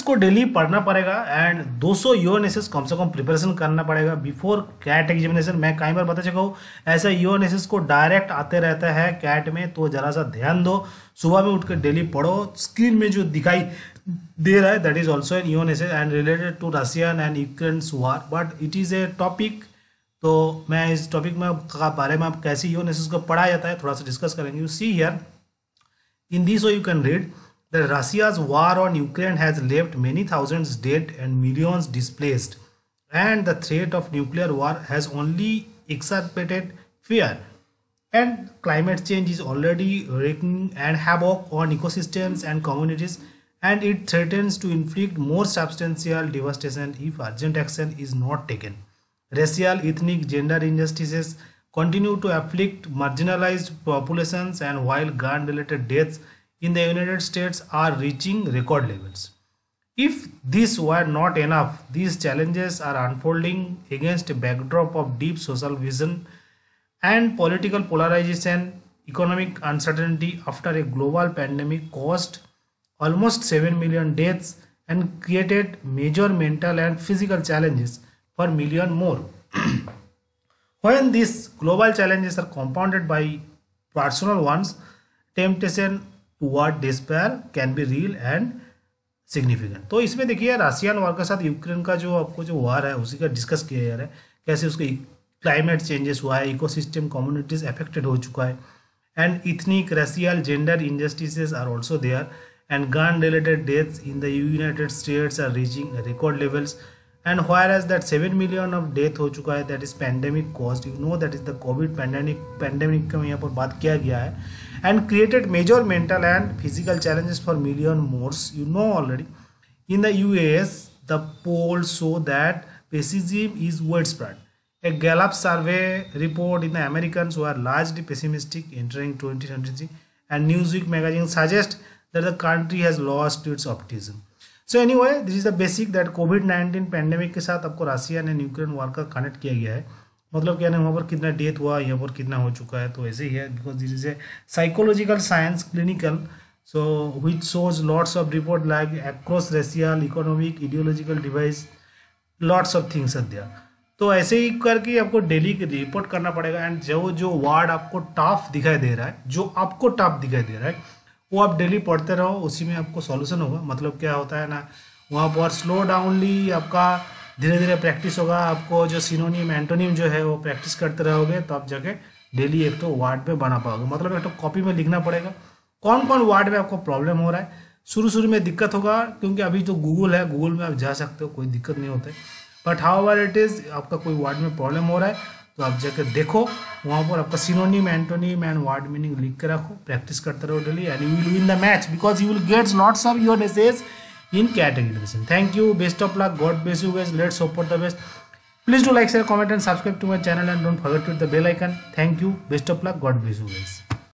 को डेली पढ़ना पड़ेगा एंड 200 यूएनएसएस कम से कम प्रिपरेशन करना पड़ेगा बिफोर कैट एग्जामिनेशन। मैं कई बार बता चुका हूँ, ऐसा यूएनएसएस को डायरेक्ट आते रहता है कैट में, तो जरा सा ध्यान दो, सुबह में उठ कर डेली पढ़ो। स्क्रीन में जो दिखाई दे रहा है that is also an UNSS and related to Russian and Ukraine war, but it is a topic. तो मैं इस टॉपिक में बारे में आप कैसे यूएनएसएस को पढ़ाया जाता है थोड़ा सा डिस्कस करेंगे। You see here in this way you can read that Russia's war on Ukraine has left many thousands dead and millions displaced, and the threat of nuclear war has only exacerbated fear, and climate change is already wreaking and havoc on ecosystems and communities, and it threatens to inflict more substantial devastation if urgent action is not taken. Racial, ethnic, gender injustices continue to afflict marginalized populations, and while gun-related deaths in the United States are reaching record levels. If this were not enough, these challenges are unfolding against a backdrop of deep social division and political polarization. Economic uncertainty after a global pandemic caused almost 7 million deaths and created major mental and physical challenges for millions more. When these global challenges are compounded by personal ones, temptation toward despair can be real and significant. तो इसमें देखिए Russian वार के साथ Ukraine का जो आपको जो वार है उसी का डिस्कस किया जा रहा है, कैसे उसके क्लाइमेट चेंजेस हुआ है, इकोसिस्टम कम्युनिटीज अफेक्टेड हो चुका है, and ethnic racial gender injustices are also there, and gun related deaths in the United States are reaching record levels, and whereas that 7 million of death हो चुका है that is pandemic caused, you know that is the COVID pandemic का यहाँ पर बात किया गया है, and created major mental and physical challenges for million more. You know already in the US the polls show that pessimism is widespread. A Gallup survey report in the Americans who are largely pessimistic entering 2023, and Newsweek magazine suggests that the country has lost its optimism. So anyway this is the basic that covid pandemic के साथ आपको Russian and Ukraine वार का connect किया गया है। मतलब क्या नहीं, वहाँ पर कितना डेथ हुआ, यहाँ पर कितना हो चुका है, तो ऐसे ही है because this is a psychological science clinical, so which shows lots of report like across racial economic ideological device lots of things are there. तो ऐसे ही करके आपको डेली रिपोर्ट करना पड़ेगा, एंड जो वर्ड आपको टफ दिखाई दे रहा है, जो आपको टफ दिखाई दे रहा है वो आप डेली पढ़ते रहो, उसी में आपको सॉल्यूशन होगा। मतलब क्या होता है ना, वहाँ पर स्लो डाउनली आपका धीरे धीरे प्रैक्टिस होगा, आपको जो सिनोनिम एंटोनिम जो है वो प्रैक्टिस करते रहोगे तो आप जाके डेली एक तो वर्ड में बना पाओगे। मतलब एक तो कॉपी में लिखना पड़ेगा कौन कौन वर्ड में आपको प्रॉब्लम हो रहा है। शुरू में दिक्कत होगा क्योंकि अभी तो गूगल है, गूगल में आप जा सकते हो, कोई दिक्कत नहीं होता है, but how ever it is आपका कोई वर्ड में प्रॉब्लम हो रहा है तो आप जाकर देखो, वहाँ पर आपका synonym antonym and word meaning लिख के रखो, प्रैक्टिस करते रहो daily, and you will win the match because you will get lots of your message in CAT examination. Thank you, best of luck, God bless you guys, let's hope for the best. Please do like, share, comment and subscribe to my channel and don't forget to hit the bell icon. Thank you, best of luck, God bless you guys.